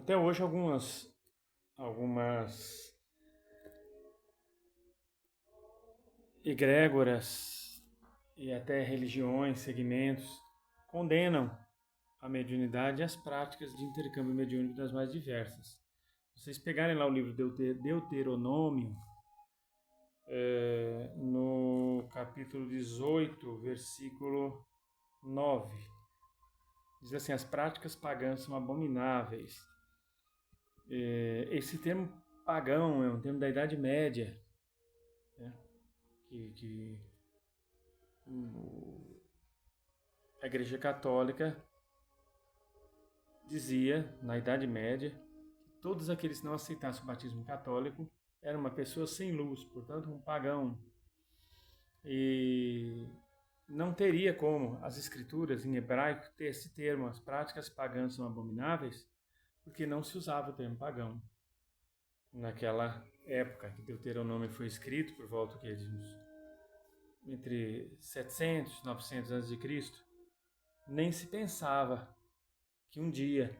Até hoje algumas egrégoras e até religiões, segmentos, condenam a mediunidade e as práticas de intercâmbio mediúnico das mais diversas. Se vocês pegarem lá o livro Deuteronômio, no capítulo 18, versículo 9, diz assim: as práticas pagãs são abomináveis. Esse termo pagão é um termo da Idade Média, né? que a Igreja Católica dizia, na Idade Média, que todos aqueles que não aceitassem o batismo católico eram uma pessoa sem luz, portanto um pagão. E não teria como as escrituras em hebraico ter esse termo, as práticas pagãs são abomináveis, porque não se usava o termo pagão. Naquela época que Deuteronômio foi escrito, por volta de entre 700 e 900 a.C., nem se pensava que um dia,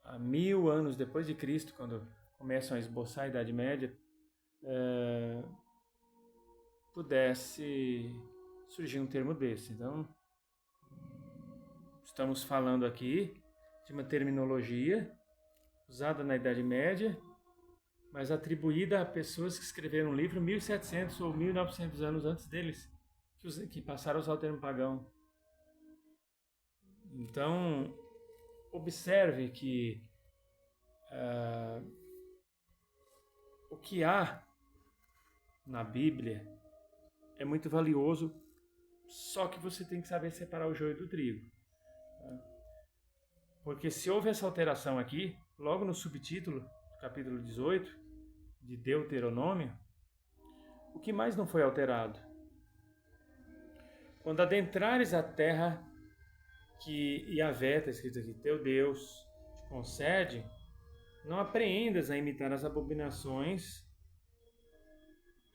há 1000 anos depois de Cristo, quando começam a esboçar a Idade Média, pudesse surgir um termo desse. Então, estamos falando aqui de uma terminologia usada na Idade Média, mas atribuída a pessoas que escreveram um livro 1700 ou 1900 anos antes deles, que passaram a usar o termo pagão. Então, observe que o que há na Bíblia é muito valioso, só que você tem que saber separar o joio do trigo. Tá? Porque se houve essa alteração aqui, logo no subtítulo do capítulo 18 de Deuteronômio, o que mais não foi alterado? Quando adentrares a terra que Yahvé, está escrito aqui, teu Deus, te concede, não apreendas a imitar as abominações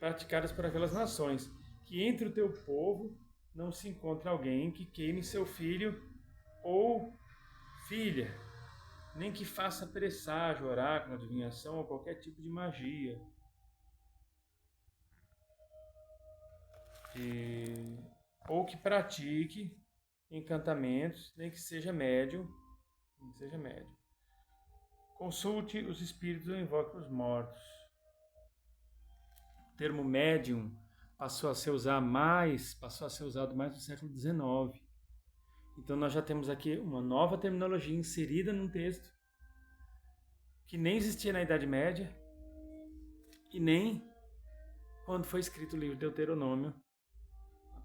praticadas por aquelas nações, que entre o teu povo não se encontre alguém que queime seu filho ou filha, nem que faça presságio, oráculo, adivinhação ou qualquer tipo de magia. Ou que pratique encantamentos, nem que seja médium. Consulte os espíritos ou invoque os mortos. O termo médium passou a ser usado mais no século XIX. Então nós já temos aqui uma nova terminologia inserida num texto que nem existia na Idade Média e nem quando foi escrito o livro de Deuteronômio,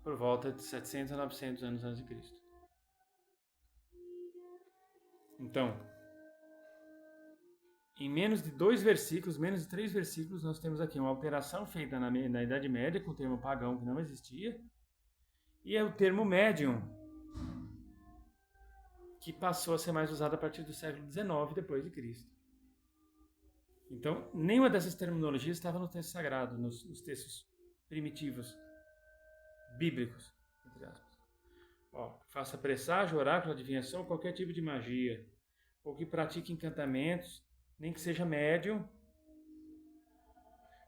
por volta de 700 a 900 anos antes de Cristo. Então, em menos de 3 versículos, nós temos aqui uma alteração feita na Idade Média com o termo pagão que não existia, e é o termo médium, que passou a ser mais usado a partir do século XIX depois de Cristo. Então, nenhuma dessas terminologias estava no texto sagrado, nos textos primitivos, bíblicos, entre aspas. Faça presságio, oráculo, adivinhação, qualquer tipo de magia, ou que pratique encantamentos, nem que seja médium.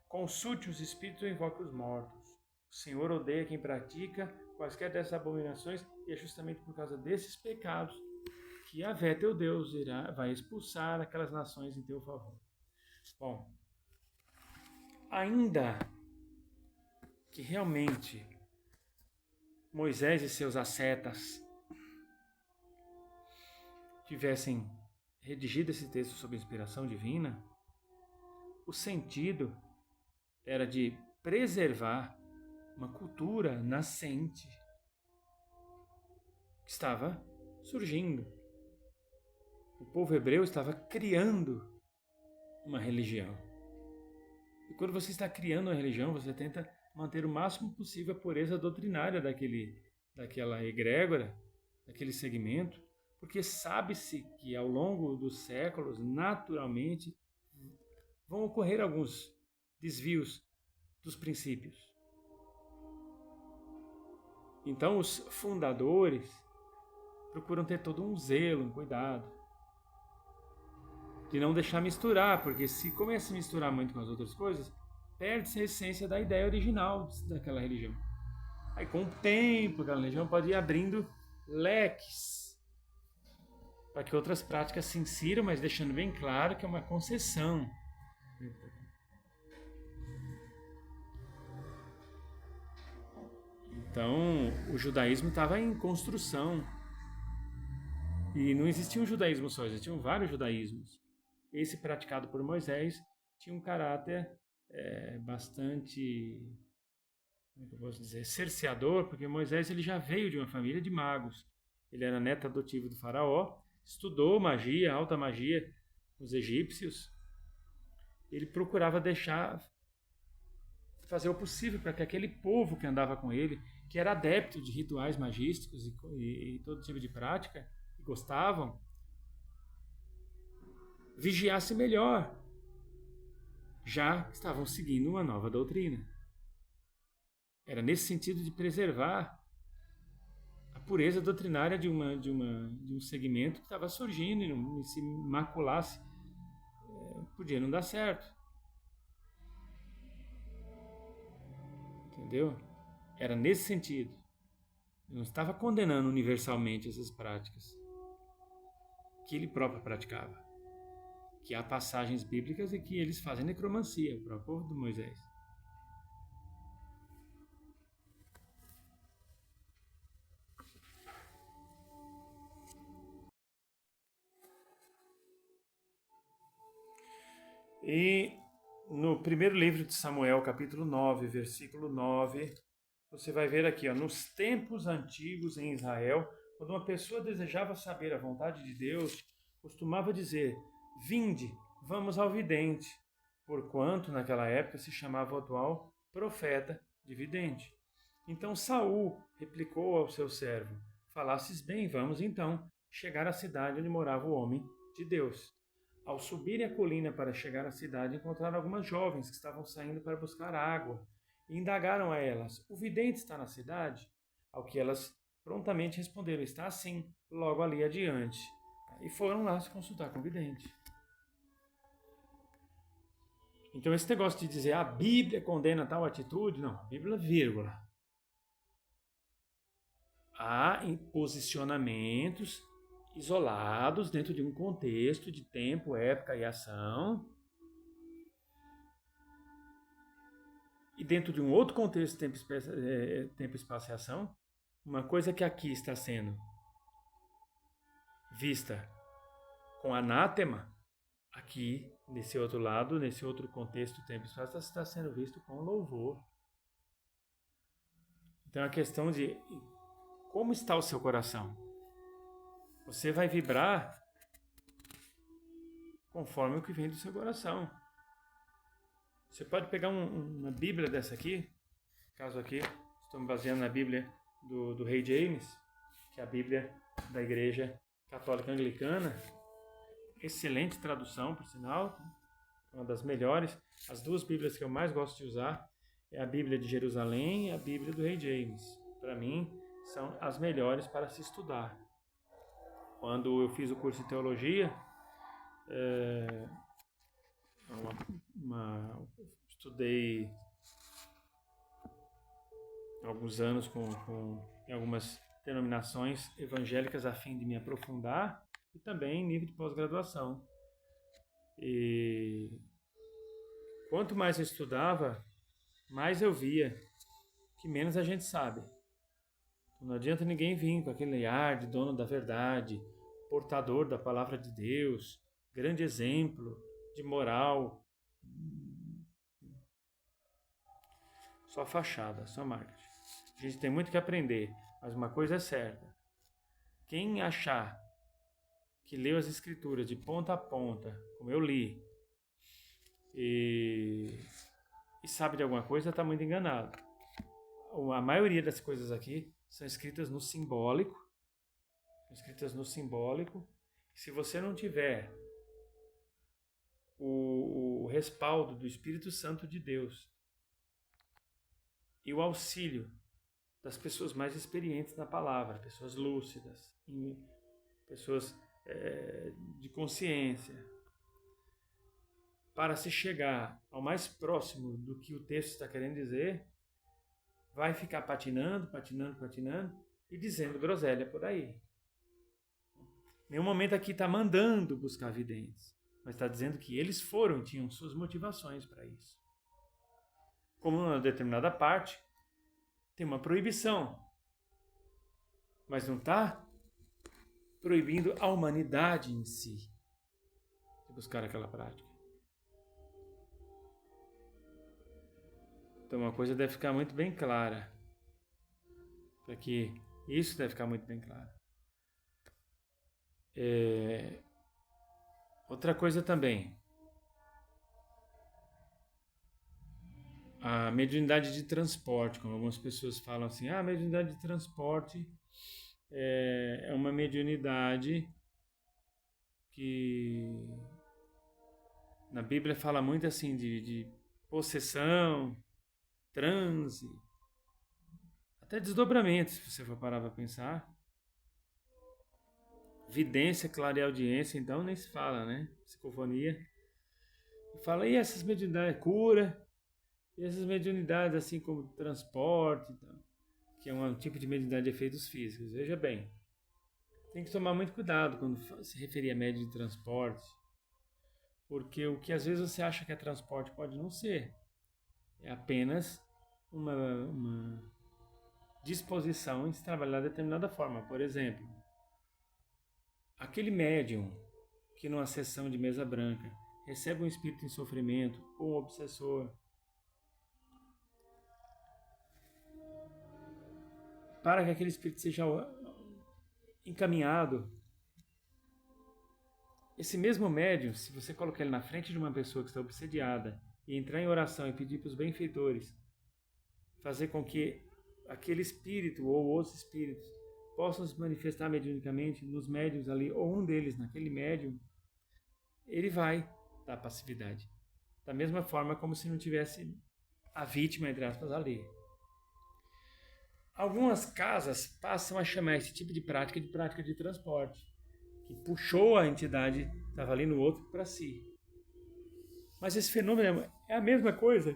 Consulte os espíritos ou invoque os mortos. O Senhor odeia quem pratica quaisquer dessas abominações, e é justamente por causa desses pecados que Yahvé, teu Deus, vai expulsar aquelas nações em teu favor. Bom, ainda que realmente Moisés e seus ascetas tivessem redigido esse texto sob inspiração divina, o sentido era de preservar uma cultura nascente que estava surgindo. O povo hebreu estava criando uma religião. E quando você está criando uma religião, você tenta manter o máximo possível a pureza doutrinária daquela egrégora, daquele segmento, porque sabe-se que ao longo dos séculos, naturalmente, vão ocorrer alguns desvios dos princípios. Então os fundadores procuram ter todo um zelo, um cuidado. de não deixar misturar, porque se começa a misturar muito com as outras coisas, perde-se a essência da ideia original daquela religião. Aí com o tempo, aquela religião pode ir abrindo leques para que outras práticas se insiram, mas deixando bem claro que é uma concessão. Então, o judaísmo estava em construção. E não existia um judaísmo só, existiam vários judaísmos. Esse praticado por Moisés tinha um caráter bastante, como é que eu posso dizer, cerceador, porque Moisés ele já veio de uma família de magos. Ele era neto adotivo do faraó, estudou magia, alta magia, com os egípcios. Ele procurava fazer o possível para que aquele povo que andava com ele, que era adepto de rituais magísticos e todo tipo de prática, e gostavam, vigiasse melhor, já que estavam seguindo uma nova doutrina. Era nesse sentido de preservar a pureza doutrinária de um segmento que estava surgindo e se maculasse, podia não dar certo. Entendeu? Era nesse sentido. Eu não estava condenando universalmente essas práticas que ele próprio praticava. Que há passagens bíblicas e que eles fazem necromancia para o povo de Moisés. E no primeiro livro de Samuel, capítulo 9, versículo 9, você vai ver aqui, nos tempos antigos em Israel, quando uma pessoa desejava saber a vontade de Deus, costumava dizer: vinde, vamos ao vidente, porquanto naquela época se chamava o atual profeta de vidente. Então Saul replicou ao seu servo: falasses bem, vamos então chegar à cidade onde morava o homem de Deus. Ao subirem a colina para chegar à cidade, encontraram algumas jovens que estavam saindo para buscar água e indagaram a elas: o vidente está na cidade? Ao que elas prontamente responderam: está sim, logo ali adiante. E foram lá se consultar com o vidente. Então esse negócio de dizer a Bíblia condena tal atitude, não, a Bíblia vírgula. Há posicionamentos isolados dentro de um contexto de tempo, época e ação. E dentro de um outro contexto, tempo, espaço e ação, uma coisa que aqui está sendo vista com anátema, aqui, nesse outro lado, nesse outro contexto, tempo e espaço, está sendo visto com louvor. Então a questão de como está o seu coração? Você vai vibrar conforme o que vem do seu coração. Você pode pegar uma Bíblia dessa aqui, caso aqui, estou me baseando na Bíblia do Rei James, que é a Bíblia da Igreja Católica Anglicana. Excelente tradução, por sinal, uma das melhores. As duas Bíblias que eu mais gosto de usar é a Bíblia de Jerusalém e a Bíblia do Rei James. Para mim, são as melhores para se estudar. Quando eu fiz o curso de teologia, estudei alguns anos em algumas denominações evangélicas a fim de me aprofundar e também em nível de pós-graduação. E quanto mais eu estudava, mais eu via que menos a gente sabe. Não adianta ninguém vir com aquele ar de dono da verdade, portador da palavra de Deus, grande exemplo de moral. Só fachada, só marketing. A gente tem muito que aprender, mas uma coisa é certa. Quem achar que leu as escrituras de ponta a ponta, como eu li, e sabe de alguma coisa, está muito enganado. A maioria das coisas aqui são escritas no simbólico. Se você não tiver o respaldo do Espírito Santo de Deus e o auxílio das pessoas mais experientes na palavra, pessoas lúcidas, pessoas de consciência, para se chegar ao mais próximo do que o texto está querendo dizer, vai ficar patinando e dizendo groselha por aí. Em nenhum momento aqui está mandando buscar videntes, mas está dizendo que eles tinham suas motivações para isso. Como numa determinada parte, tem uma proibição, mas não está proibindo a humanidade em si de buscar aquela prática. Então uma coisa deve ficar muito bem clara, para que isso deve ficar muito bem claro. Outra coisa também, a mediunidade de transporte, como algumas pessoas falam assim, a mediunidade de transporte é uma mediunidade que na Bíblia fala muito assim de possessão, transe, até desdobramento, se você for parar para pensar. Vidência, clareaudiência, então nem se fala, né? Psicofonia. E fala, e essas mediunidades, cura, e essas mediunidades assim como transporte, então, que é um tipo de mediunidade de efeitos físicos. Veja bem, tem que tomar muito cuidado quando se referir a médium de transporte, porque o que às vezes você acha que é transporte pode não ser. É apenas uma disposição em se trabalhar de determinada forma. Por exemplo, aquele médium que numa sessão de mesa branca recebe um espírito em sofrimento ou um obsessor, para que aquele espírito seja encaminhado, esse mesmo médium, se você colocar ele na frente de uma pessoa que está obsediada e entrar em oração e pedir para os benfeitores fazer com que aquele espírito ou outros espíritos possam se manifestar mediunicamente nos médiums ali, ou um deles naquele médium, ele vai dar passividade. Da mesma forma como se não tivesse a vítima, entre aspas, ali. Algumas casas passam a chamar esse tipo de prática de transporte, que puxou a entidade que estava ali no outro para si. Mas esse fenômeno é a mesma coisa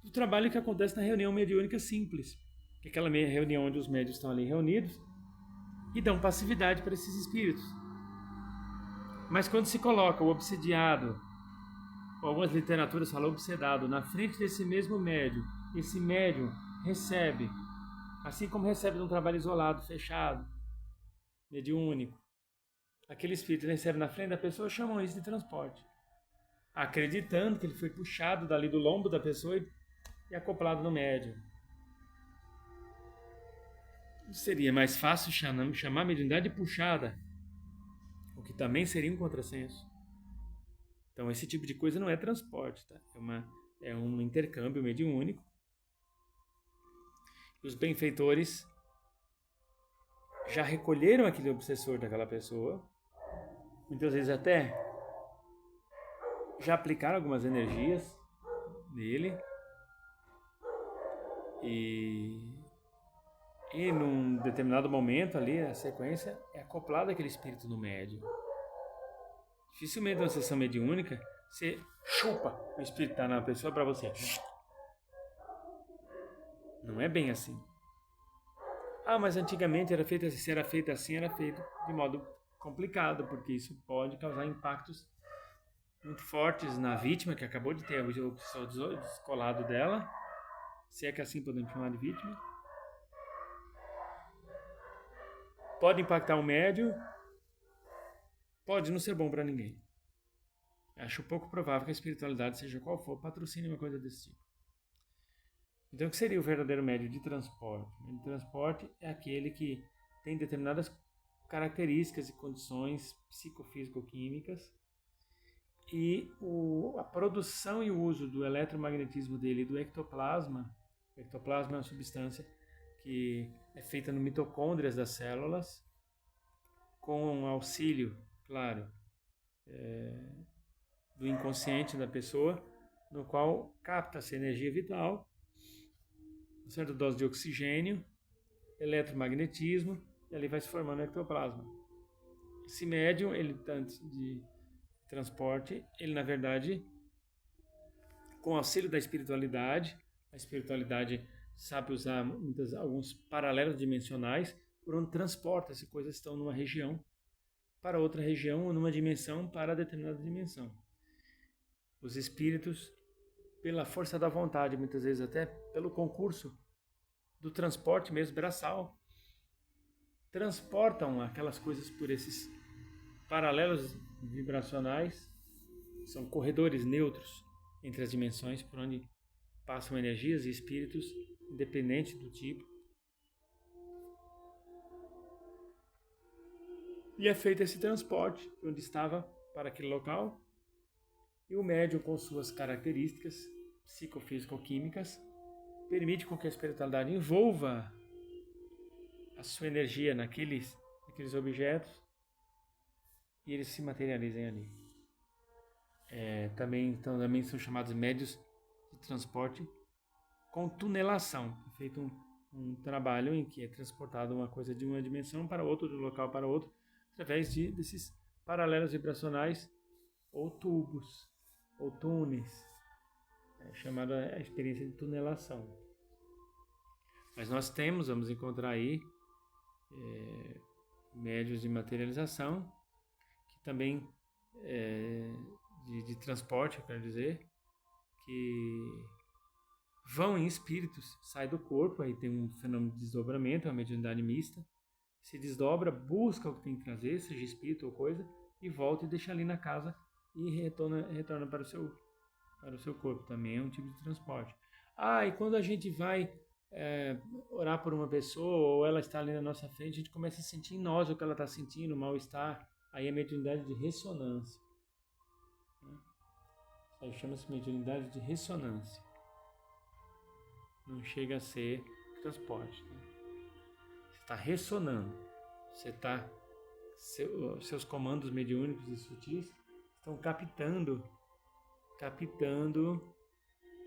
do trabalho que acontece na reunião mediúnica simples, que é aquela reunião onde os médiuns estão ali reunidos e dão passividade para esses espíritos. Mas quando se coloca o obsediado, ou algumas literaturas falam obsedado, na frente desse mesmo médium, esse médium recebe, assim como recebe num trabalho isolado, fechado, mediúnico, aquele espírito recebe na frente da pessoa, chamam isso de transporte, acreditando que ele foi puxado dali do lombo da pessoa e acoplado no médium. Seria mais fácil chamar a mediunidade de puxada, o que também seria um contrassenso. Então esse tipo de coisa não é transporte, tá? É um intercâmbio mediúnico. E os benfeitores já recolheram aquele obsessor daquela pessoa, muitas vezes até já aplicaram algumas energias nele, e num determinado momento ali, a sequência é acoplada aquele espírito no médium. Dificilmente numa sessão mediúnica você chupa o espírito que está na pessoa para você. Não é bem assim. Ah, mas antigamente era feito assim, se era feito assim, era feito de modo complicado, porque isso pode causar impactos muito fortes na vítima, que acabou de ter o obsessor descolado dela, se é que assim podemos chamar de vítima. Pode impactar o médium, pode não ser bom para ninguém. Acho pouco provável que a espiritualidade, seja qual for, patrocine uma coisa desse tipo. Então, o que seria o verdadeiro médium de transporte? O médium de transporte é aquele que tem determinadas características e condições psicofísico-químicas, e a produção e o uso do eletromagnetismo dele e do ectoplasma. O ectoplasma é uma substância que é feita no mitocôndrias das células, com auxílio, claro, do inconsciente da pessoa, no qual capta-se energia vital, uma certa dose de oxigênio, eletromagnetismo, e ali vai se formando o ectoplasma. Esse médium, ele antes de transporte, ele na verdade, com o auxílio da espiritualidade, a espiritualidade sabe usar alguns paralelos dimensionais, por onde transporta as coisas que estão numa região para outra região ou numa dimensão para determinada dimensão. Os espíritos, pela força da vontade, muitas vezes até pelo concurso do transporte mesmo braçal, transportam aquelas coisas por esses paralelos vibracionais, são corredores neutros entre as dimensões por onde passam energias e espíritos, independente do tipo. E é feito esse transporte de onde estava para aquele local, e o médium, com suas características psicofísico-químicas, permite com que a espiritualidade envolva a sua energia naqueles objetos e eles se materializem ali. Também são chamados médios de transporte com tunelação. É feito um trabalho em que é transportado uma coisa de uma dimensão para outra, de um local para outro, através desses paralelos vibracionais ou tubos ou túneis. É chamada a experiência de tunelação. Mas nós vamos encontrar aí médios de materialização, que também de transporte, eu quero dizer, que vão em espíritos, sai do corpo, aí tem um fenômeno de desdobramento, é uma mediunidade mista, se desdobra, busca o que tem que trazer, seja espírito ou coisa, e volta e deixa ali na casa e retorna para o seu corpo. Também é um tipo de transporte. E quando a gente vai orar por uma pessoa, ou ela está ali na nossa frente, a gente começa a sentir em nós o que ela está sentindo, o mal-estar, aí é mediunidade de ressonância. Isso aí chama-se mediunidade de ressonância. Não chega a ser transporte. Você está ressonando. Seus comandos mediúnicos e sutis estão captando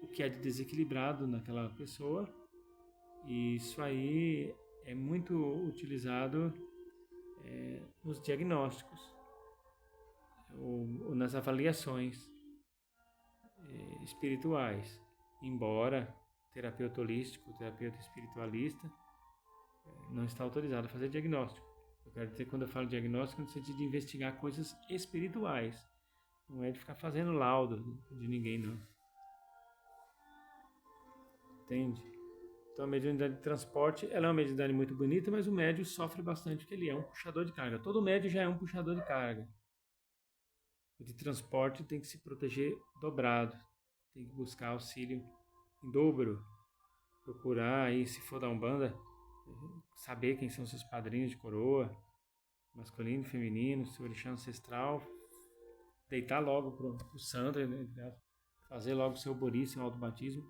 o que é de desequilibrado naquela pessoa. E isso aí é muito utilizado nos diagnósticos ou nas avaliações espirituais. Embora terapeuta holístico, terapeuta espiritualista não está autorizado a fazer diagnóstico. Eu quero dizer, quando eu falo diagnóstico, no sentido de investigar coisas espirituais. Não é de ficar fazendo laudo de ninguém, não. Entende? Então a mediunidade de transporte, ela é uma mediunidade muito bonita, mas o médium sofre bastante porque ele é um puxador de carga. Todo médium já é um puxador de carga. O de transporte tem que se proteger dobrado. Tem que buscar auxílio em dobro. Procurar aí, se for da Umbanda, saber quem são seus padrinhos de coroa, masculino e feminino, seu orixá ancestral, deitar logo pro santo, fazer logo seu bori, seu autobatismo,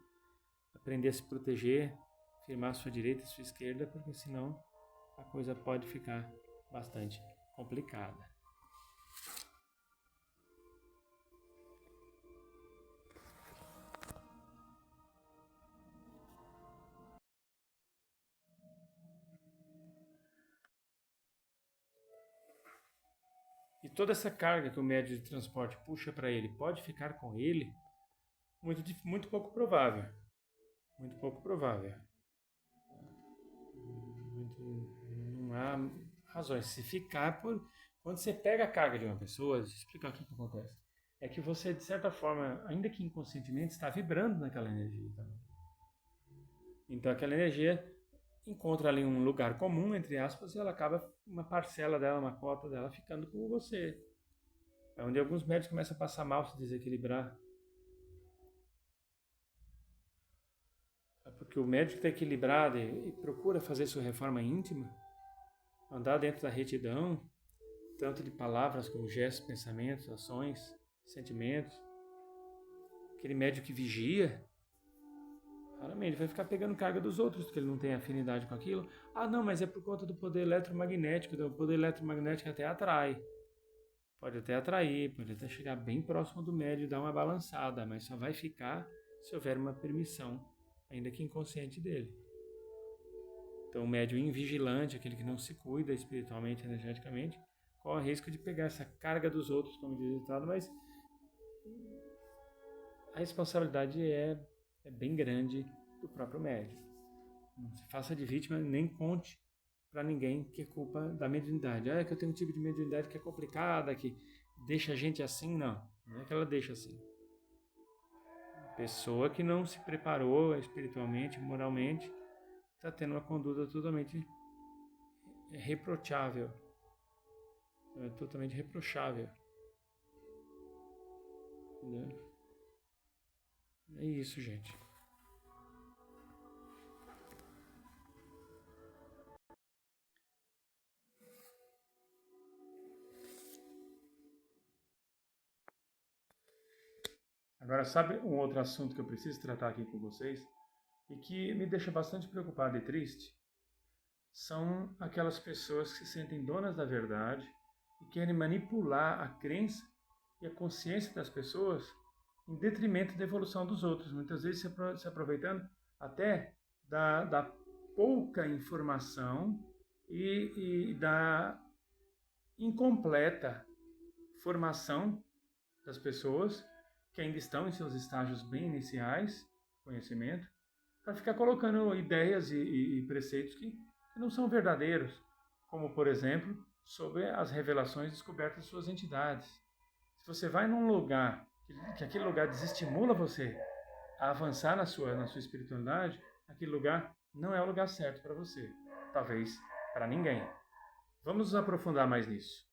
aprender a se proteger, firmar sua direita e sua esquerda, porque senão a coisa pode ficar bastante complicada. E toda essa carga que o médio de transporte puxa para ele pode ficar com ele? Muito pouco provável. Muito pouco provável. Não há razões. Se ficar quando você pega a carga de uma pessoa, deixa eu explicar o que acontece. É que você, de certa forma, ainda que inconscientemente, está vibrando naquela energia também. Então aquela energia encontra ali um lugar comum, entre aspas, e ela acaba, uma parcela dela, uma cota dela, ficando com você. É onde alguns médicos começam a passar mal, se desequilibrar. É porque o médico está equilibrado e procura fazer sua reforma íntima, andar dentro da retidão, tanto de palavras como gestos, pensamentos, ações, sentimentos. Aquele médico que vigia, raramente vai ficar pegando carga dos outros, porque ele não tem afinidade com aquilo. Não, mas é por conta do poder eletromagnético. O poder eletromagnético até atrai. Pode até atrair, pode até chegar bem próximo do médium e dar uma balançada, mas só vai ficar se houver uma permissão, ainda que inconsciente dele. Então o médium invigilante, aquele que não se cuida espiritualmente, energeticamente, corre risco de pegar essa carga dos outros, como diz o ditado, mas a responsabilidade é bem grande do próprio médium. Não se faça de vítima, nem conte para ninguém que é culpa da mediunidade. É que eu tenho um tipo de mediunidade que é complicada, que deixa a gente assim. Não é que ela deixa assim. Pessoa que não se preparou espiritualmente, moralmente, está tendo uma conduta totalmente reprochável. É totalmente reprochável. Entendeu? É isso, gente. Agora, sabe um outro assunto que eu preciso tratar aqui com vocês e que me deixa bastante preocupado e triste? São aquelas pessoas que se sentem donas da verdade e querem manipular a crença e a consciência das pessoas em detrimento da evolução dos outros, muitas vezes se aproveitando até da pouca informação e da incompleta formação das pessoas que ainda estão em seus estágios bem iniciais de conhecimento, para ficar colocando ideias e preceitos que não são verdadeiros, como, por exemplo, sobre as revelações descobertas de suas entidades. Se você vai num lugar que aquele lugar desestimula você a avançar na sua espiritualidade, aquele lugar não é o lugar certo para você. Talvez para ninguém. Vamos nos aprofundar mais nisso.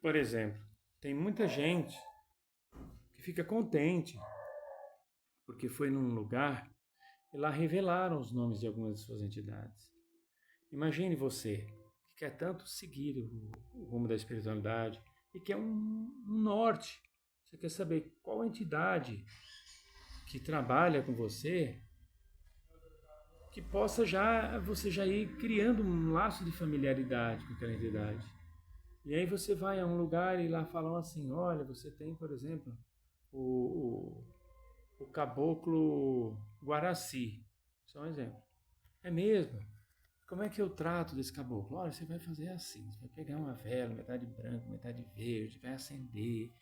Por exemplo, tem muita gente que fica contente porque foi num lugar e lá revelaram os nomes de algumas de suas entidades. Imagine você que quer tanto seguir o rumo da espiritualidade e quer um norte. Você quer saber qual entidade que trabalha com você que possa você já ir criando um laço de familiaridade com aquela entidade. E aí você vai a um lugar e lá falam assim, olha, você tem, por exemplo, o caboclo Guaraci. Só um exemplo. É mesmo? Como é que eu trato desse caboclo? Olha, você vai fazer assim, você vai pegar uma vela, metade branca, metade verde, vai acender,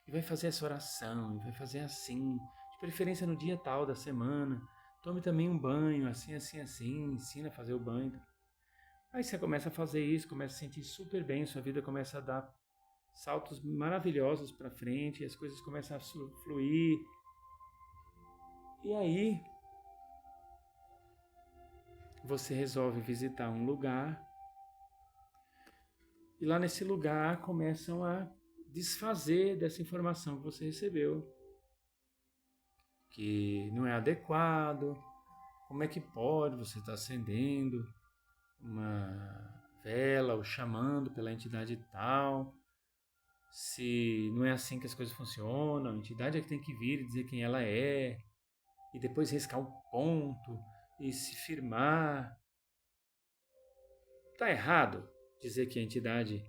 e vai fazer essa oração, e vai fazer assim, de preferência no dia tal da semana. Tome também um banho, assim, assim, assim, ensina a fazer o banho. Aí você começa a fazer isso, começa a sentir super bem, sua vida começa a dar saltos maravilhosos para frente, as coisas começam a fluir. E aí você resolve visitar um lugar e lá nesse lugar começam a desfazer dessa informação que você recebeu, que não é adequado. Como é que pode você estar acendendo uma vela ou chamando pela entidade tal, se não é assim que as coisas funcionam? A entidade é que tem que vir e dizer quem ela é, e depois riscar o ponto e se firmar. Está errado dizer que a entidade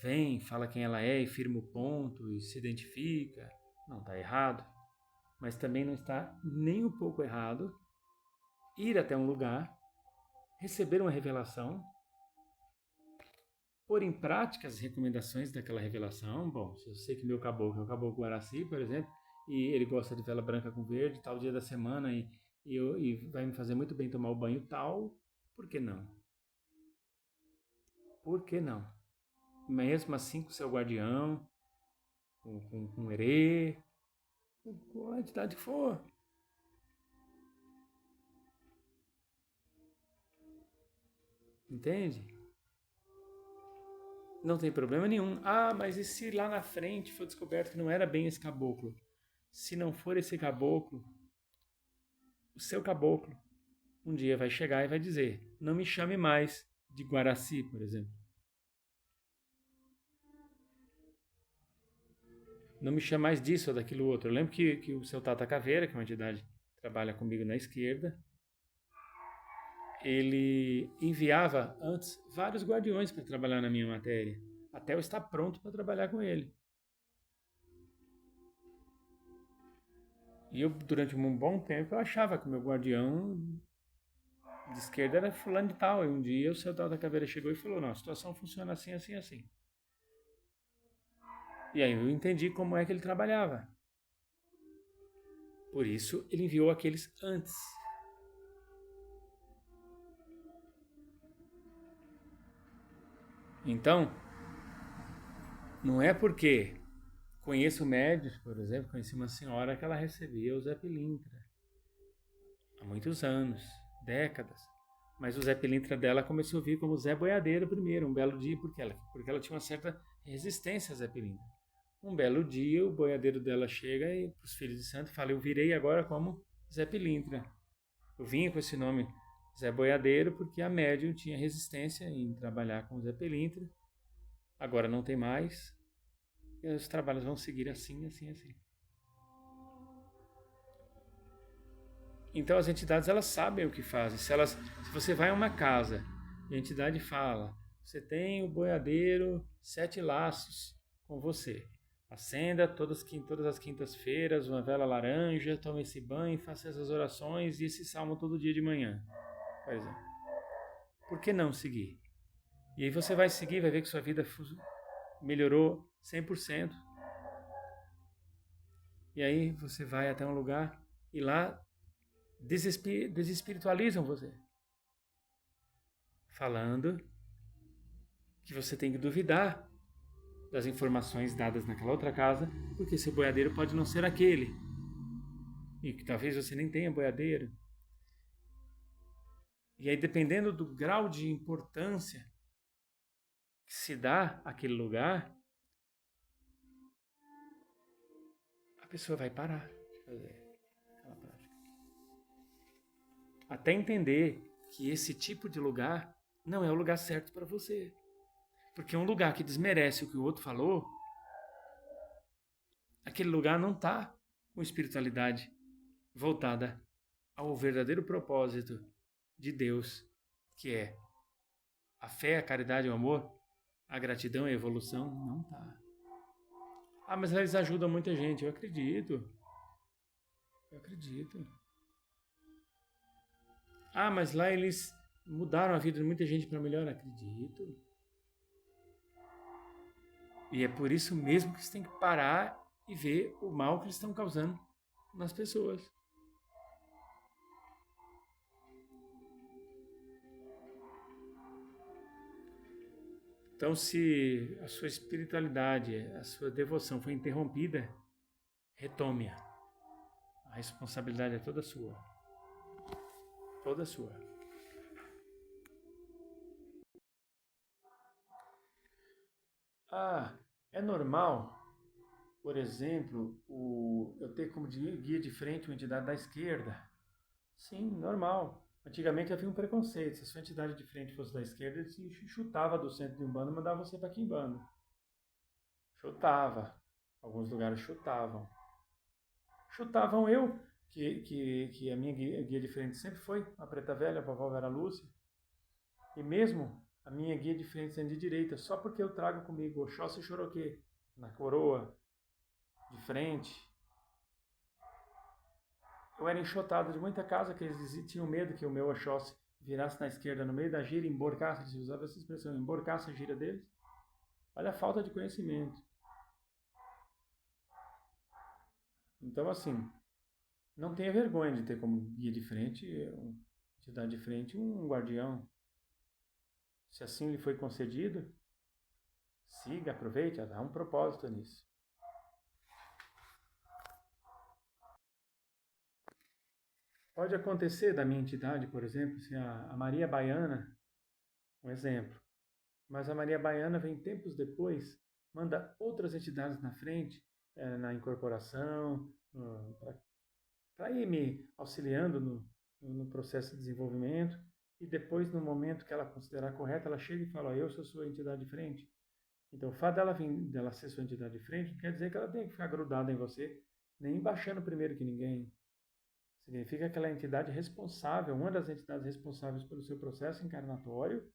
vem, fala quem ela é e firma o ponto e se identifica. Não está errado. Mas também não está nem um pouco errado ir até um lugar, receber uma revelação, pôr em prática as recomendações daquela revelação. Bom, se eu sei que meu caboclo é o caboclo Guaraci, por exemplo, e ele gosta de vela branca com verde, tal dia da semana, e vai me fazer muito bem tomar o banho tal, por que não? Por que não? Mesmo assim com o seu guardião, com o herê, com a entidade que for. Entende? Não tem problema nenhum. Ah, mas e se lá na frente for descoberto que não era bem esse caboclo? Se não for esse caboclo, o seu caboclo um dia vai chegar e vai dizer: não me chame mais de Guaraci, por exemplo. Não me chame mais disso ou daquilo outro. Eu lembro que o seu Tata Caveira, que é uma entidade que trabalha comigo na esquerda, ele enviava antes vários guardiões para trabalhar na minha matéria, até eu estar pronto para trabalhar com ele. E eu, durante um bom tempo, eu achava que o meu guardião de esquerda era fulano de tal. E um dia o seu tal da caveira chegou e falou, não, a situação funciona assim, assim, assim. E aí eu entendi como é que ele trabalhava. Por isso, ele enviou aqueles antes. Então, não é porque conheço médios, por exemplo, conheci uma senhora que ela recebia o Zé Pilintra há muitos anos, décadas. Mas o Zé Pilintra dela começou a vir como Zé Boiadeiro primeiro, um belo dia, porque ela tinha uma certa resistência a Zé Pilintra. Um belo dia, o boiadeiro dela chega e para os filhos de santo fala, eu virei agora como Zé Pilintra. Eu vinha com esse nome Zé Boiadeiro porque a médium tinha resistência em trabalhar com Zé Pilintra. Agora não tem mais. E os trabalhos vão seguir assim, assim, assim. Então as entidades, elas sabem o que fazem. Se você vai a uma casa e a entidade fala, você tem o boiadeiro 7 laços com você. Acenda todas as quintas-feiras uma vela laranja, tome esse banho, faça essas orações e esse salmo todo dia de manhã, por exemplo. Por que não seguir? E aí você vai seguir, vai ver que sua vida melhorou 100%. E aí você vai até um lugar e lá desespiritualizam você. Falando que você tem que duvidar das informações dadas naquela outra casa, porque seu boiadeiro pode não ser aquele. E que talvez você nem tenha boiadeiro. E aí, dependendo do grau de importância que se dá àquele lugar, a pessoa vai parar de fazer aquela prática. Até entender que esse tipo de lugar não é o lugar certo para você. Porque um lugar que desmerece o que o outro falou, aquele lugar não está com espiritualidade voltada ao verdadeiro propósito de Deus, que é a fé, a caridade, o amor, a gratidão e a evolução, não está. Ah, mas eles ajudam muita gente. Eu acredito. Ah, mas lá eles mudaram a vida de muita gente para melhor. Acredito. E é por isso mesmo que você tem que parar e ver o mal que eles estão causando nas pessoas. Então, se a sua espiritualidade, a sua devoção foi interrompida, retome-a. A responsabilidade é toda sua. Toda sua. Ah, é normal, por exemplo, eu ter como guia de frente uma entidade da esquerda? Sim, normal. Antigamente havia um preconceito. Se a sua entidade de frente fosse da esquerda, ele se chutava do centro de Umbanda e mandava você para Quimbanda. Chutava. Alguns lugares chutavam. Chutavam eu, que a minha guia de frente sempre foi a Preta Velha, a vovó Vera Lúcia. E mesmo a minha guia de frente sendo de direita, só porque eu trago comigo Oxóssi e Choroquê na coroa, de frente. Eu era enxotado de muita casa que eles tinham medo que o meu Oxóssi virasse na esquerda no meio da gira e emborcasse, eles usavam essa expressão, emborcasse a gira deles. Olha a falta de conhecimento. Então, assim, não tenha vergonha de ter como guia de frente, entidade de frente, um guardião. Se assim lhe foi concedido, siga, aproveite, há um propósito nisso. Pode acontecer da minha entidade, por exemplo, se a Maria Baiana, um exemplo, mas a Maria Baiana vem tempos depois, manda outras entidades na frente, na incorporação, para ir me auxiliando no processo de desenvolvimento, e depois, no momento que ela considerar correto, ela chega e fala, eu sou sua entidade de frente. Então, o fato dela ser sua entidade de frente não quer dizer que ela tenha que ficar grudada em você, nem baixando primeiro que ninguém. Significa que ela é a entidade responsável, uma das entidades responsáveis pelo seu processo encarnatório,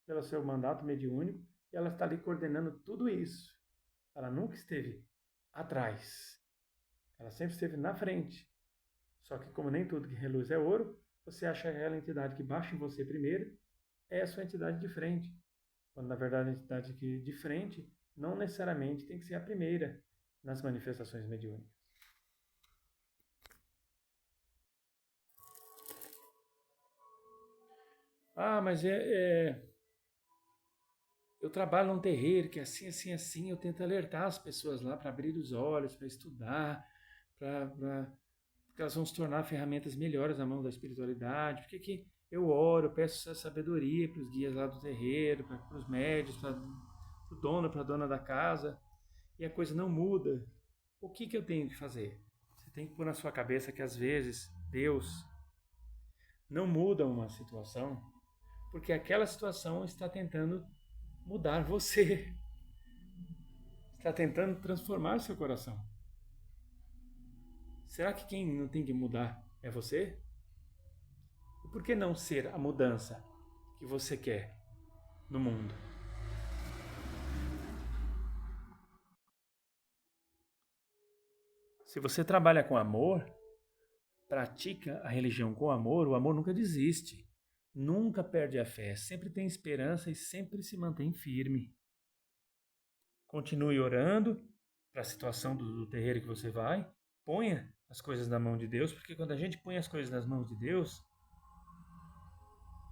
pelo seu mandato mediúnico, e ela está ali coordenando tudo isso. Ela nunca esteve atrás. Ela sempre esteve na frente. Só que como nem tudo que reluz é ouro, você acha que aquela entidade que baixa em você primeiro é a sua entidade de frente. Quando na verdade a entidade de frente não necessariamente tem que ser a primeira nas manifestações mediúnicas. Ah, mas eu trabalho num terreiro que é assim, assim, assim, eu tento alertar as pessoas lá para abrir os olhos, para estudar, porque elas vão se tornar ferramentas melhores na mão da espiritualidade. Porque que eu oro, peço sabedoria para os guias lá do terreiro, para os médios, para o dono, para a dona da casa, e a coisa não muda. O que eu tenho que fazer? Você tem que pôr na sua cabeça que às vezes Deus não muda uma situação porque aquela situação está tentando mudar você, está tentando transformar seu coração. Será que quem não tem que mudar é você? E por que não ser a mudança que você quer no mundo? Se você trabalha com amor, pratica a religião com amor, o amor nunca desiste, nunca perde a fé, sempre tem esperança e sempre se mantém firme. Continue orando para a situação do terreiro que você vai, ponha as coisas na mão de Deus, porque quando a gente põe as coisas nas mãos de Deus,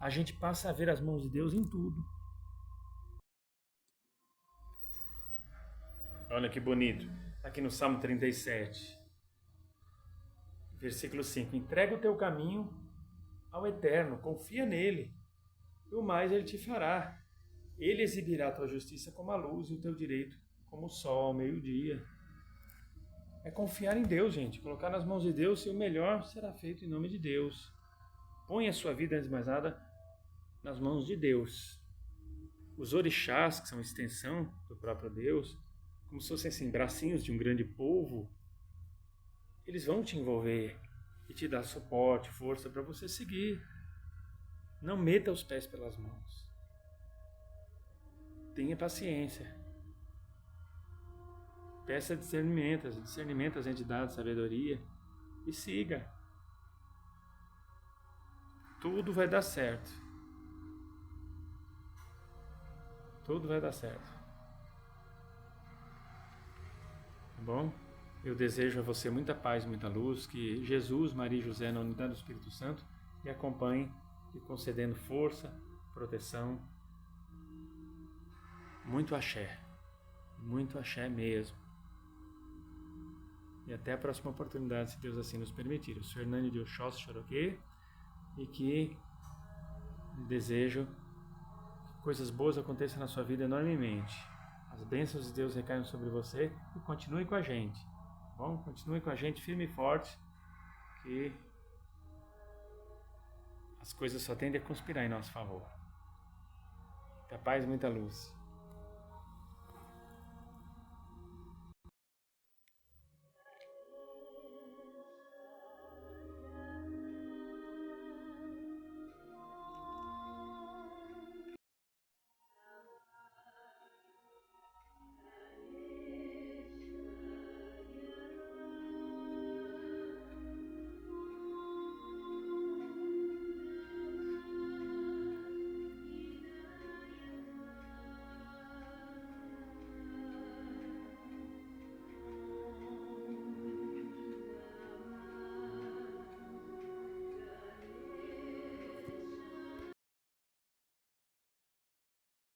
a gente passa a ver as mãos de Deus em tudo. Olha que bonito, aqui no Salmo 37, versículo 5. Entrega o teu caminho ao Eterno, confia nele, e o mais ele te fará. Ele exibirá a tua justiça como a luz e o teu direito como o sol ao meio-dia. É confiar em Deus, gente, colocar nas mãos de Deus e o melhor será feito em nome de Deus. Põe a sua vida, antes de mais nada, nas mãos de Deus. Os orixás, que são extensão do próprio Deus, como se fossem assim, bracinhos de um grande polvo, eles vão te envolver e te dar suporte, força para você seguir. Não meta os pés pelas mãos. Tenha paciência. Peça discernimento às entidades, sabedoria e siga. Tudo vai dar certo. Tudo vai dar certo. Tá bom? Eu desejo a você muita paz, muita luz, que Jesus, Maria e José, na unidade do Espírito Santo, lhe acompanhem, lhe concedendo força, proteção. Muito axé mesmo. E até a próxima oportunidade, se Deus assim nos permitir. Eu sou Hernani de Oxóssi Choroquê e que desejo que coisas boas aconteçam na sua vida enormemente. As bênçãos de Deus recaiam sobre você e continue com a gente. Bom, continue com a gente firme e forte, que as coisas só tendem a conspirar em nosso favor. Muita paz e muita luz.